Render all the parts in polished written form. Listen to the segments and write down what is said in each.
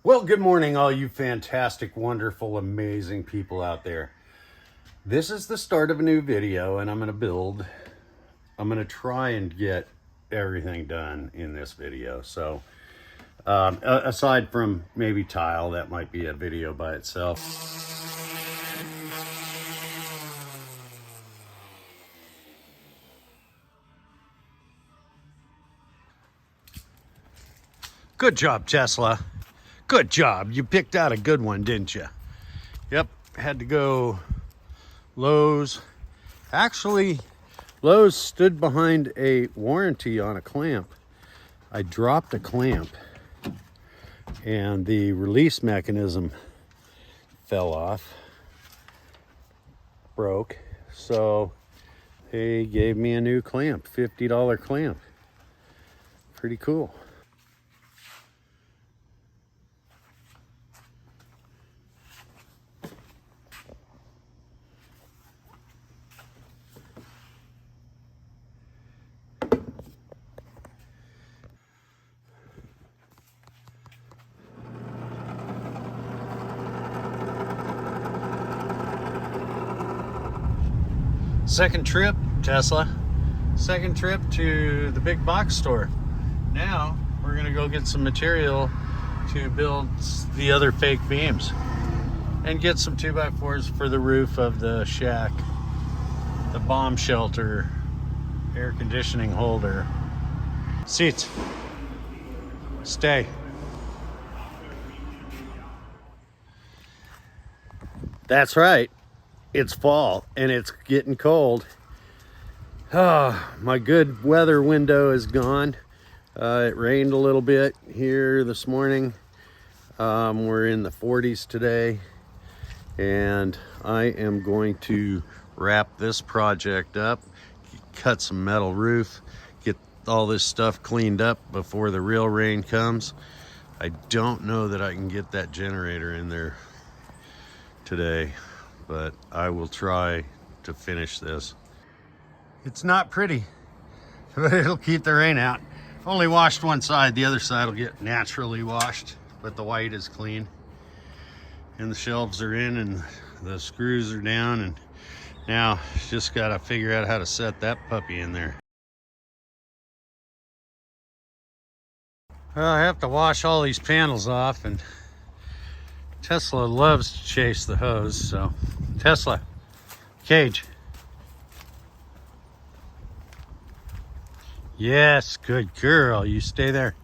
Well, good morning, all you fantastic, wonderful, amazing people out there. This is the start of a new video, and I'm going to try and get everything done in this video. So, aside from maybe tile, that might be a video by itself. Good job, Tesla. Good job. You picked out a good one, didn't you? Yep. Had to go Lowe's. Actually, Lowe's stood behind a warranty on a clamp. I dropped a clamp and the release mechanism fell off, broke. So they gave me a new clamp, $50 clamp. Pretty cool. Second trip, Tesla. Second trip to the big box store. Now we're gonna go get some material to build the other fake beams and get some 2x4s for the roof of the shack, the bomb shelter, air conditioning holder. Seats, stay. That's right. It's fall and it's getting cold. My good weather window is gone. It rained a little bit here this morning. We're in the 40s today, and I am going to wrap this project up, cut some metal roof, get all this stuff cleaned up before the real rain comes. I don't know that I can get that generator in there today, but I will try to finish this. It's not pretty, but it'll keep the rain out. Only washed one side, the other side will get naturally washed, but the white is clean. And the shelves are in and the screws are down, and now just gotta figure out how to set that puppy in there. Well, I have to wash all these panels off, and Tesla loves to chase the hose, so Tesla, cage. Yes, good girl. You stay there.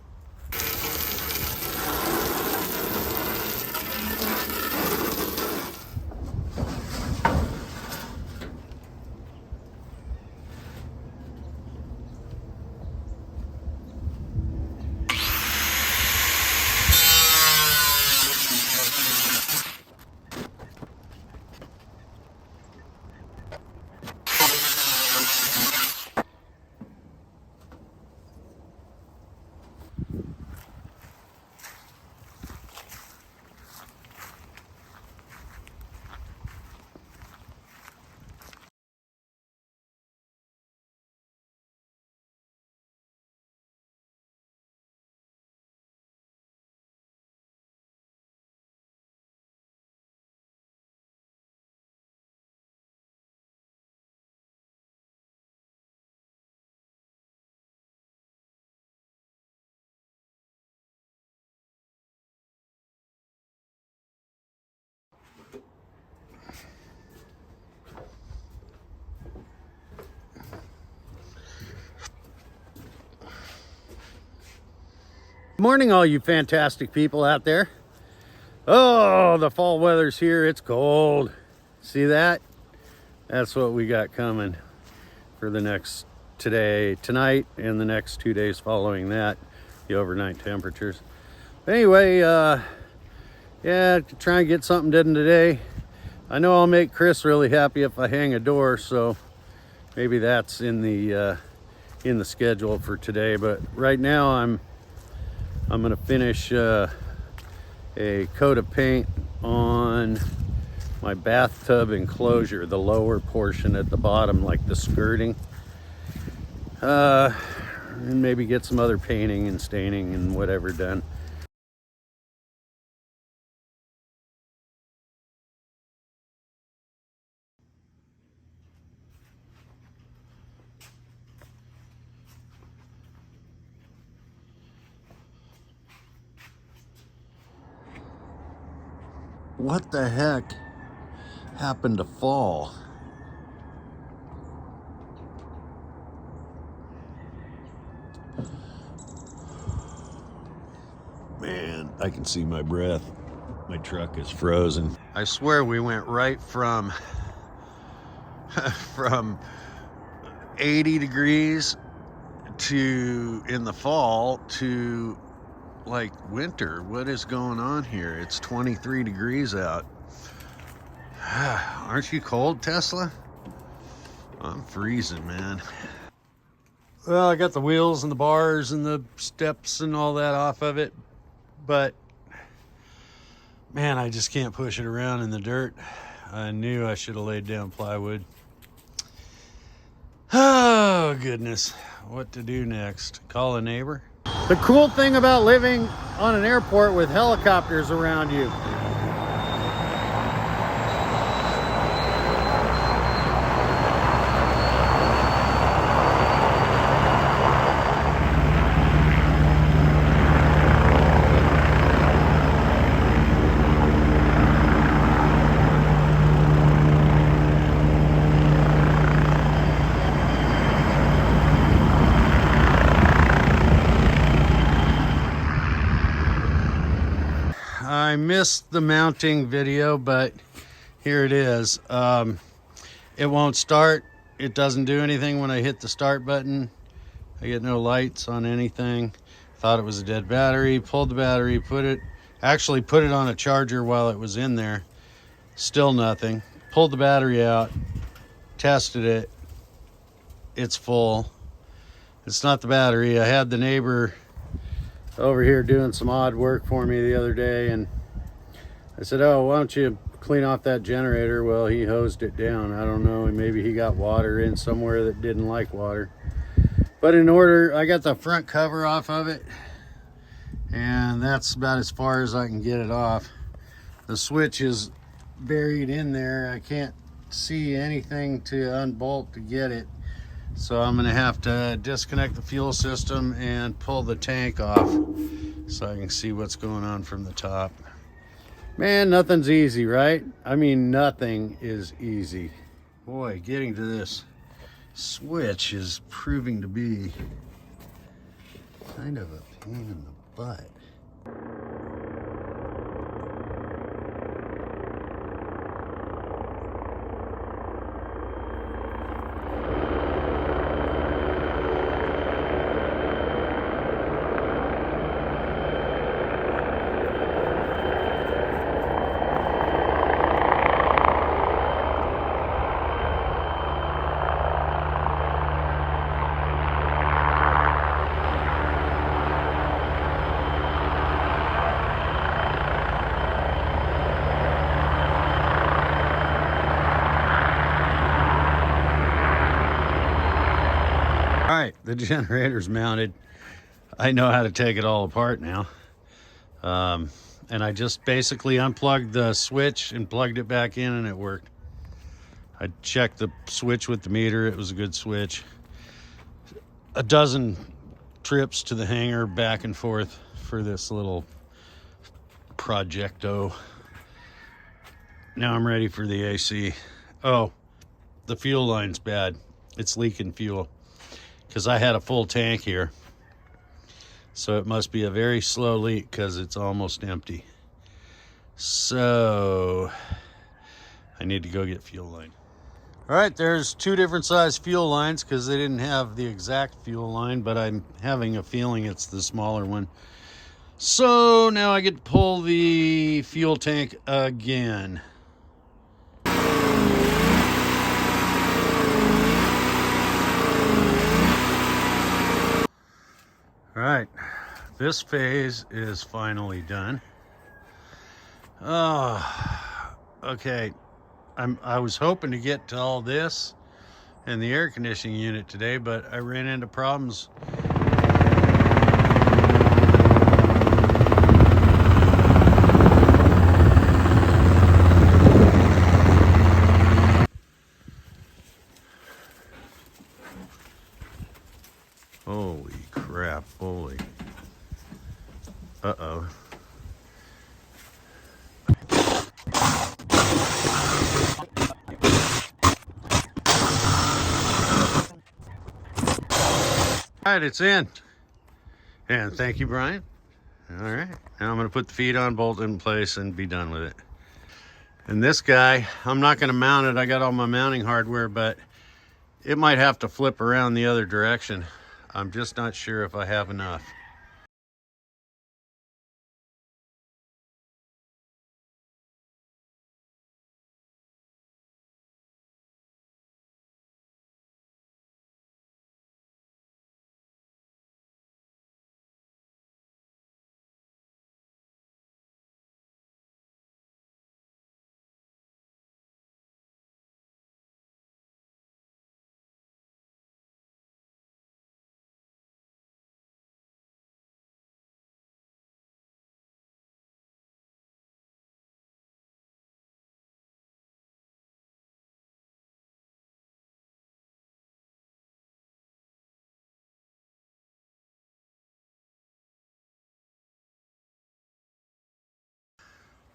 Morning, all you fantastic people out there. Oh, the fall weather's here. It's cold. See that? That's what we got coming for the next tonight, and the next 2 days following that, the overnight temperatures. But anyway, yeah, try and get something done today. I know I'll make Chris really happy if I hang a door, so maybe that's in the schedule for today. But right now I'm gonna finish a coat of paint on my bathtub enclosure, the lower portion at the bottom, like the skirting, and maybe get some other painting and staining and whatever done. What the heck happened to fall? Man, I can see my breath. My truck is frozen. I swear we went right from from 80 degrees to in the fall to like winter. What is going on here? It's 23 degrees out. Aren't you cold, Tesla? I'm freezing, man. Well, I got the wheels and the bars and the steps and all that off of it, but man, I just can't push it around in the dirt. I knew I should have laid down plywood. Oh, goodness. What to do next? Call a neighbor? The cool thing about living on an airport with helicopters around you. I missed the mounting video, but here it is. It won't start. It doesn't do anything when I hit the start button. I get no lights on anything. Thought it was a dead battery. Pulled the battery, put it on a charger while it was in there. Still nothing. Pulled the battery out, tested it. It's full. It's not the battery. I had the neighbor over here doing some odd work for me the other day, and I said, oh, why don't you clean off that generator? Well, he hosed it down. I don't know, maybe he got water in somewhere that didn't like water. But I got the front cover off of it, and that's about as far as I can get it off. The switch is buried in there. I can't see anything to unbolt to get it. So I'm gonna have to disconnect the fuel system and pull the tank off so I can see what's going on from the top. Man, nothing's easy, right? I mean, nothing is easy. Boy, getting to this switch is proving to be kind of a pain in the butt. All right, the generator's mounted. I know how to take it all apart now. And I just basically unplugged the switch and plugged it back in, and it worked. I checked the switch with the meter. It was a good switch. A dozen trips to the hangar back and forth for this little projecto. Now I'm ready for the AC. Oh, the fuel line's bad. It's leaking fuel because I had a full tank here. So it must be a very slow leak because it's almost empty. So I need to go get fuel line. All right, there's two different size fuel lines because they didn't have the exact fuel line, but I'm having a feeling it's the smaller one. So now I get to pull the fuel tank again. All right, this phase is finally done. Oh, okay. I was hoping to get to all this and the air conditioning unit today, but I ran into problems. Holy crap, holy. Uh-oh. All right, it's in. And thank you, Brian. All right, now I'm gonna put the feet on, bolt in place, and be done with it. And this guy, I'm not gonna mount it. I got all my mounting hardware, but it might have to flip around the other direction. I'm just not sure if I have enough.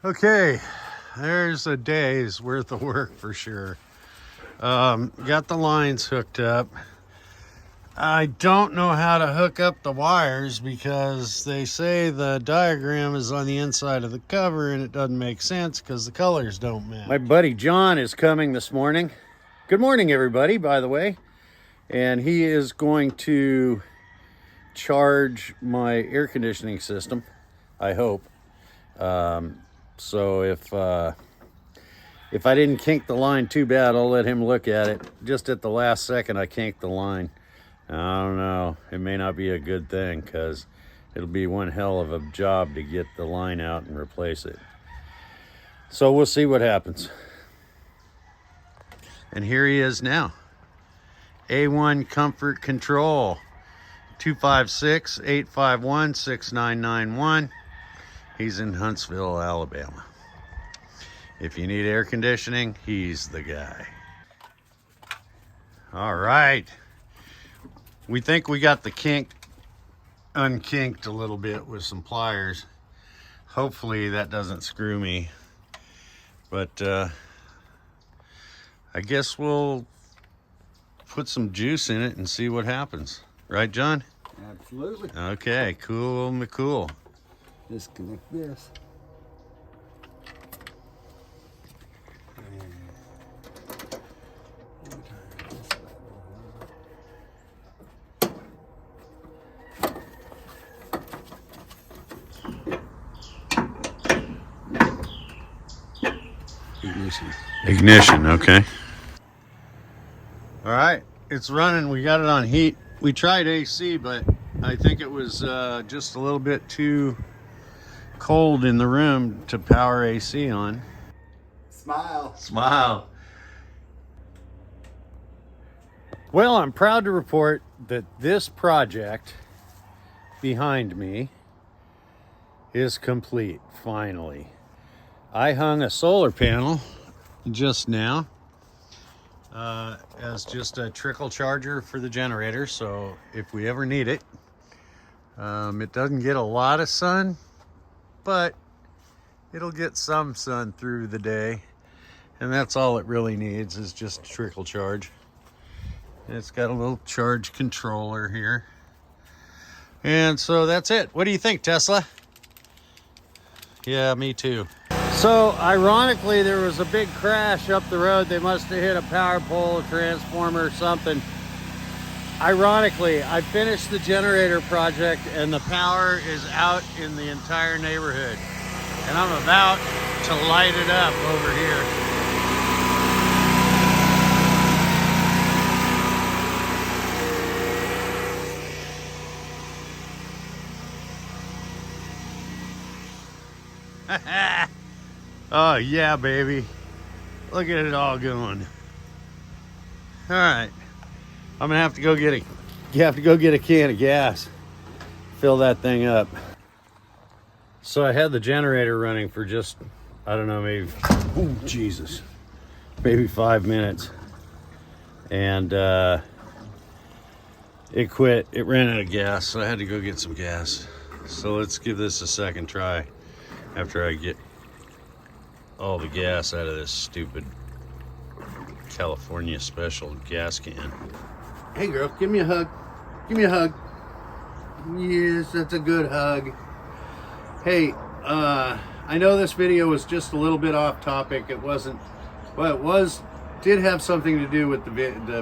Okay, there's a day's worth of work for sure. Got the lines hooked up. I don't know how to hook up the wires because they say the diagram is on the inside of the cover and it doesn't make sense because the colors don't match. My buddy John is coming this morning. Good morning, everybody, by the way. And he is going to charge my air conditioning system, I hope. So if I didn't kink the line too bad, I'll let him look at it. Just at the last second, I kinked the line. I don't know. It may not be a good thing because it'll be one hell of a job to get the line out and replace it. So we'll see what happens. And here he is now. A1 Comfort Control, 256-851-6991. He's in Huntsville, Alabama. If you need air conditioning, he's the guy. All right. We think we got the kink unkinked a little bit with some pliers. Hopefully that doesn't screw me. But I guess we'll put some juice in it and see what happens. Right, John? Absolutely. Okay, cool, McCool. Disconnect this. Ignition, okay. All right, it's running. We got it on heat. We tried AC, but I think it was just a little bit too cold in the room to power AC on. Smile. Smile. Well, I'm proud to report that this project behind me is complete, finally. I hung a solar panel just now as just a trickle charger for the generator, so if we ever need it. It doesn't get a lot of sun, but it'll get some sun through the day, and that's all it really needs is just a trickle charge. And it's got a little charge controller here, and so that's it. What do you think, Tesla? Yeah, me too. So ironically, there was a big crash up the road. They must have hit a power pole, a transformer, or something. Ironically, I finished the generator project and the power is out in the entire neighborhood. And I'm about to light it up over here. Oh yeah, baby. Look at it all going. All right. I'm gonna have to go get a can of gas. Fill that thing up. So I had the generator running for just, I don't know, maybe, oh Jesus, maybe 5 minutes. And it quit. It ran out of gas, so I had to go get some gas. So let's give this a second try after I get all the gas out of this stupid California special gas can. Hey girl, give me a hug. Give me a hug. Yes, that's a good hug. Hey, I know this video was just a little bit off topic. It wasn't, well, did have something to do with the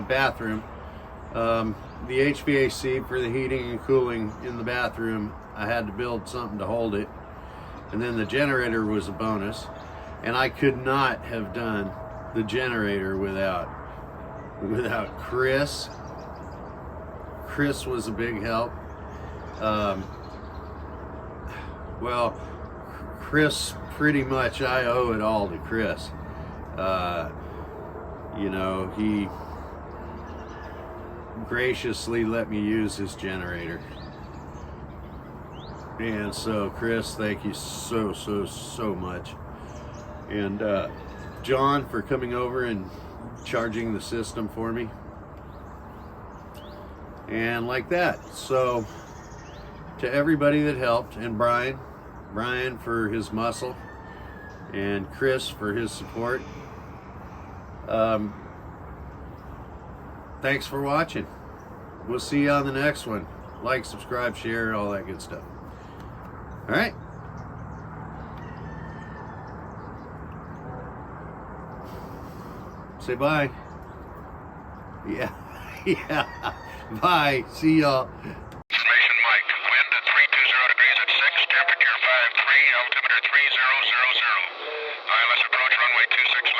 bathroom. The HVAC for the heating and cooling in the bathroom, I had to build something to hold it. And then the generator was a bonus. And I could not have done the generator without Chris. Chris was a big help. Well, Chris, pretty much I owe it all to Chris. You know, he graciously let me use his generator. And so, Chris, thank you so much. And John, for coming over and charging the system for me. And like that. So, to everybody that helped, and Brian for his muscle, and Chris for his support. Thanks for watching. We'll see you on the next one. Like, subscribe, share, all that good stuff. All right. Say bye. Yeah. Yeah. Bye. See y'all. Information, Mike. Wind at 320 degrees at 6, temperature 53, altimeter 3000. ILS approach runway 26.